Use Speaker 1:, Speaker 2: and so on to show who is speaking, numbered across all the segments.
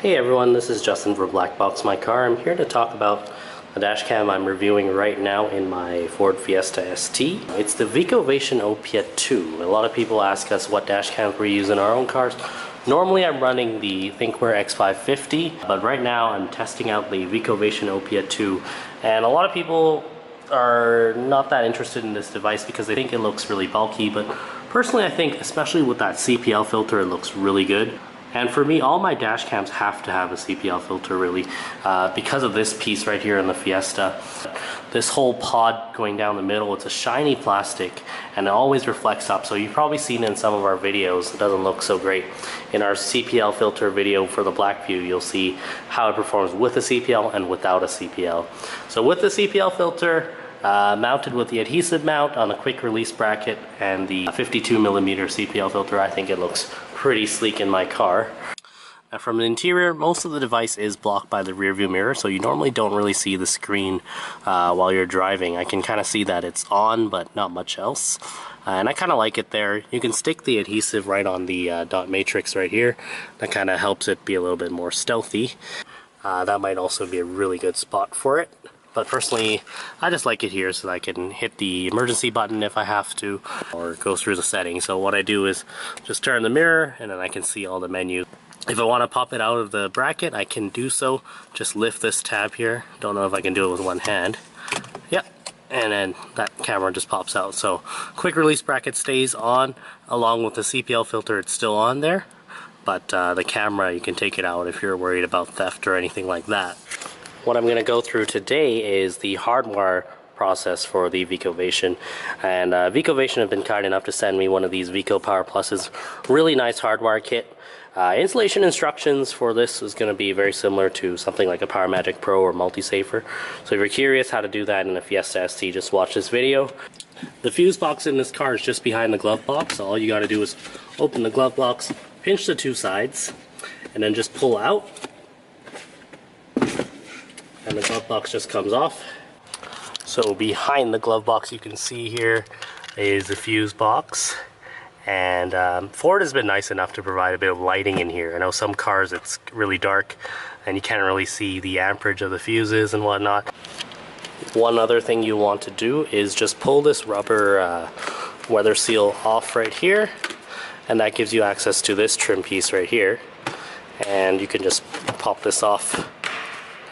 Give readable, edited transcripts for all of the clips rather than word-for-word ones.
Speaker 1: Hey everyone, this is Justin for BlackboxMyCar. I'm here to talk about a dash cam I'm reviewing right now in my Ford Fiesta ST. It's the VicoVation Opia2. A lot of people ask us what dash cams we use in our own cars. Normally I'm running the Thinkware X550, but right now I'm testing out the VicoVation Opia2. And a lot of people are not that interested in this device because they think it looks really bulky, but personally I think, especially with that CPL filter, it looks really good. And for me, all my dash cams have to have a CPL filter really, because of this piece right here in the Fiesta. This whole pod going down the middle, it's a shiny plastic and it always reflects up. So you've probably seen in some of our videos, it doesn't look so great. In our CPL filter video for the Blackview, you'll see how it performs with a CPL and without a CPL. So with the CPL filter, mounted with the adhesive mount on a quick release bracket and the 52mm CPL filter, I think it looks pretty sleek in my car. Now from the interior, most of the device is blocked by the rear view mirror, so you normally don't really see the screen while you're driving. I can kind of see that it's on, but not much else. And I kind of like it there. You can stick the adhesive right on the dot matrix right here. That kind of helps it be a little bit more stealthy. That might also be a really good spot for it. But personally, I just like it here so that I can hit the emergency button if I have to, or go through the settings. So what I do is just turn the mirror and then I can see all the menus. If I want to pop it out of the bracket, I can do so. Just lift this tab here. Don't know if I can do it with one hand. Yep. And then that camera just pops out. So quick release bracket stays on along with the CPL filter. It's still on there. But the camera, you can take it out if you're worried about theft or anything like that. What I'm going to go through today is the hardwire process for the VicoVation. And VicoVation have been kind enough to send me one of these Vico Power Plus's really nice hardwire kit. Installation instructions for this is going to be very similar to something like a PowerMagic Pro or MultiSafer. So if you're curious how to do that in a Fiesta ST, just watch this video. The fuse box in this car is just behind the glove box. So all you got to do is open the glove box, pinch the two sides, and then just pull out. And the glove box just comes off. So behind the glove box you can see here is the fuse box. And Ford has been nice enough to provide a bit of lighting in here. I know some cars it's really dark and you can't really see the amperage of the fuses and whatnot. One other thing you want to do is just pull this rubber weather seal off right here, and that gives you access to this trim piece right here. And you can just pop this off.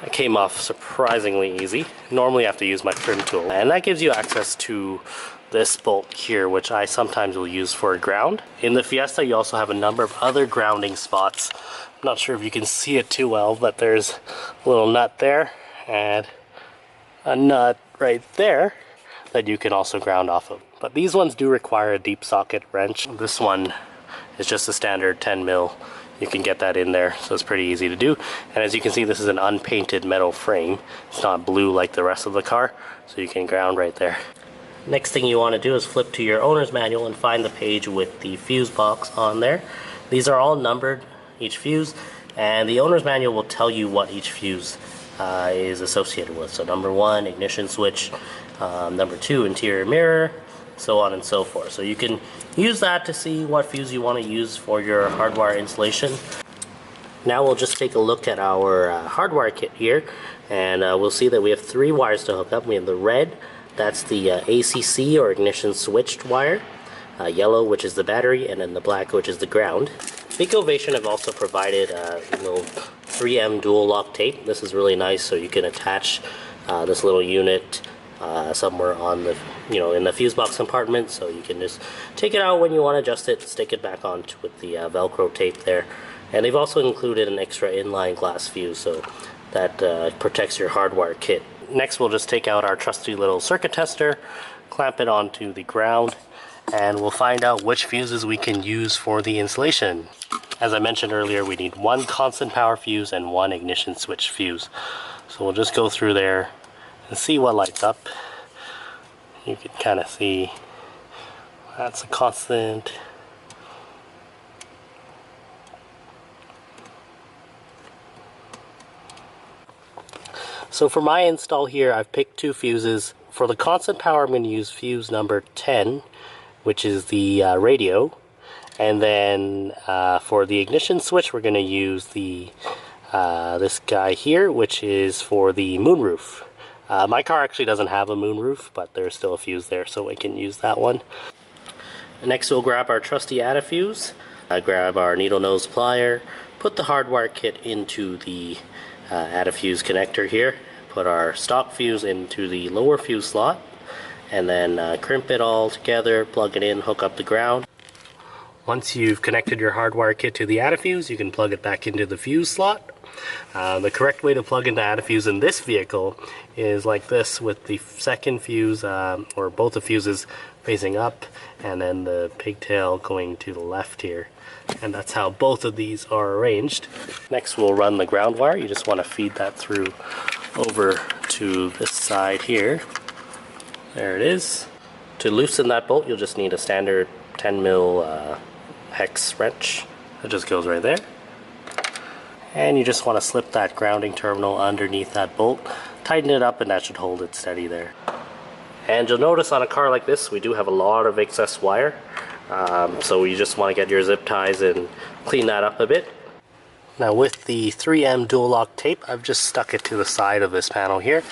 Speaker 1: It came off surprisingly easy. Normally I have to use my trim tool. And that gives you access to this bolt here, which I sometimes will use for a ground. In the Fiesta you also have a number of other grounding spots. I'm not sure if you can see it too well, but there's a little nut there and a nut right there that you can also ground off of. But these ones do require a deep socket wrench. This one is just a standard 10mm. You can get that in there, so it's pretty easy to do. And as you can see, this is an unpainted metal frame. It's not blue like the rest of the car, so you can ground right there. Next thing you want to do is flip to your owner's manual and find the page with the fuse box on there. These are all numbered, each fuse, and the owner's manual will tell you what each fuse is associated with. So number 1, ignition switch, number 2, interior mirror, so on and so forth. So you can use that to see what fuse you want to use for your hardwire installation. Now we'll just take a look at our hardwire kit here, and we'll see that we have 3 wires to hook up. We have the red, that's the ACC or ignition switched wire, yellow, which is the battery, and then the black, which is the ground. VicoVation have also provided little 3M dual lock tape. This is really nice, so you can attach this little unit somewhere on the, in the fuse box compartment, so you can just take it out when you want to adjust it, stick it back on with the Velcro tape there. And they've also included an extra inline glass fuse, so that protects your hardwire kit. Next we'll just take out our trusty little circuit tester, clamp it onto the ground, and we'll find out which fuses we can use for the installation. As I mentioned earlier, we need 1 constant power fuse and 1 ignition switch fuse. So we'll just go through there and see what lights up. You can kind of see that's a constant. So for my install here, I've picked 2 fuses. For the constant power, I'm going to use fuse number 10, which is the radio. And then for the ignition switch, we're going to use the this guy here, which is for the moonroof. My car actually doesn't have a moonroof, but there's still a fuse there, so we can use that one. Next we'll grab our trusty adhifuse, grab our needle nose plier, put the hardwire kit into the adhifuse connector here, put our stock fuse into the lower fuse slot, and then crimp it all together, plug it in, hook up the ground. Once you've connected your hardwire kit to the adhifuse, you can plug it back into the fuse slot. The correct way to plug into adhifuse in this vehicle is like this, with the second fuse, or both the fuses facing up, and then the pigtail going to the left here. And that's how both of these are arranged. Next we'll run the ground wire. You just want to feed that through over to this side here. There it is. To loosen that bolt, you'll just need a standard 10 mil hex wrench. It just goes right there. And you just want to slip that grounding terminal underneath that bolt, tighten it up, and that should hold it steady there. And you'll notice on a car like this, we do have a lot of excess wire. So you just want to get your zip ties and clean that up a bit. Now with the 3M dual lock tape, I've just stuck it to the side of this panel here.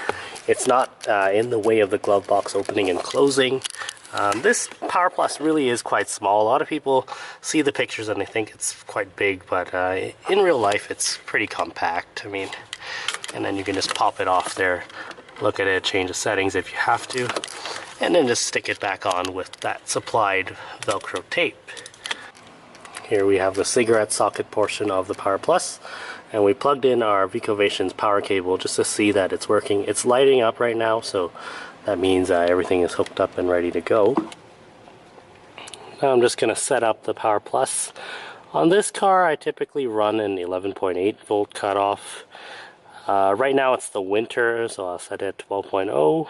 Speaker 1: It's not in the way of the glove box opening and closing. This Power Plus really is quite small. A lot of people see the pictures and they think it's quite big, but in real life it's pretty compact. I mean, and then you can just pop it off there, look at it, change the settings if you have to, and then just stick it back on with that supplied Velcro tape. Here we have the cigarette socket portion of the Power Plus, and we plugged in our VicoVation's power cable just to see that it's working. It's lighting up right now, so that means everything is hooked up and ready to go. Now I'm just going to set up the Power Plus. On this car I typically run an 11.8 volt cutoff. Right now it's the winter, so I'll set it at 12.0.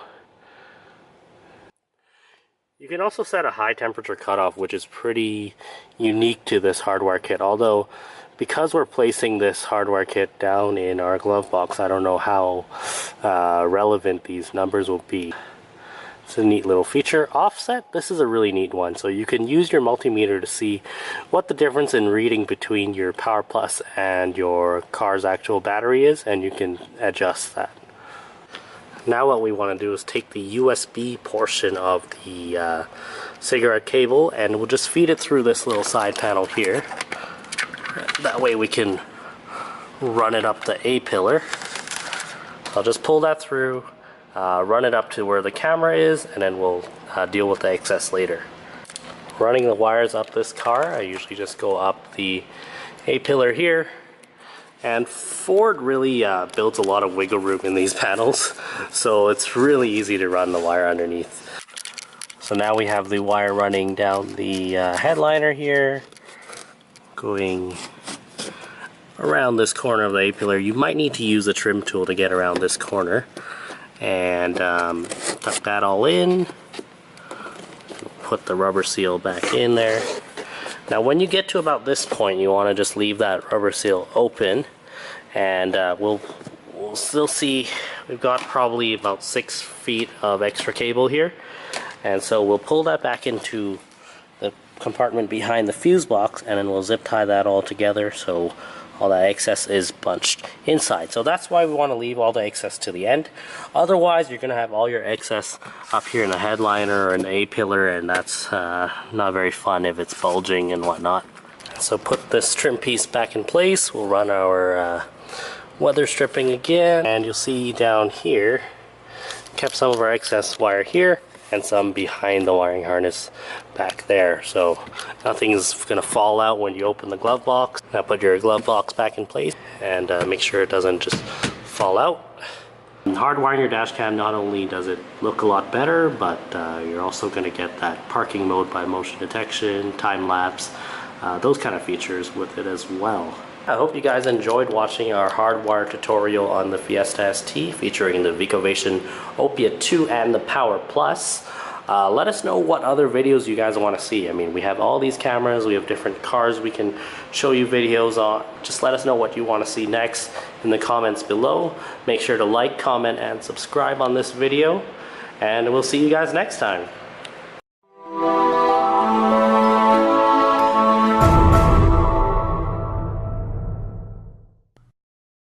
Speaker 1: You can also set a high temperature cutoff, which is pretty unique to this hardwire kit. Although, because we're placing this hardwire kit down in our glove box, I don't know how relevant these numbers will be. It's a neat little feature. Offset, this is a really neat one. So you can use your multimeter to see what the difference in reading between your Power Plus and your car's actual battery is, and you can adjust that. Now what we want to do is take the USB portion of the cigarette cable, and we'll just feed it through this little side panel here. That way we can run it up the A pillar. I'll just pull that through, run it up to where the camera is, and then we'll deal with the excess later. Running the wires up this car, I usually just go up the A pillar here. And Ford really builds a lot of wiggle room in these panels, so it's really easy to run the wire underneath. So now we have the wire running down the headliner here, going around this corner of the A-pillar. You might need to use a trim tool to get around this corner. And tuck that all in, put the rubber seal back in there. Now when you get to about this point, you want to just leave that rubber seal open, and we'll still see we've got probably about 6 feet of extra cable here, and so we'll pull that back into the compartment behind the fuse box, and then we'll zip tie that all together so all that excess is bunched inside. So that's why we want to leave all the excess to the end. Otherwise, you're going to have all your excess up here in the headliner or in the A-pillar, and that's not very fun if it's bulging and whatnot. So put this trim piece back in place. We'll run our weather stripping again, and you'll see down here, kept some of our excess wire here and some behind the wiring harness back there, so nothing's gonna fall out when you open the glove box. Now put your glove box back in place and make sure it doesn't just fall out. And hardwiring your dash cam, not only does it look a lot better, but you're also gonna get that parking mode by motion detection, time lapse, those kind of features with it as well. I hope you guys enjoyed watching our hardwire tutorial on the Fiesta ST featuring the VicoVation Opia2 and the Power Plus. Let us know what other videos you guys want to see. I mean, we have all these cameras, we have different cars we can show you videos on. Just let us know what you want to see next in the comments below. Make sure to like, comment, and subscribe on this video, and we'll see you guys next time.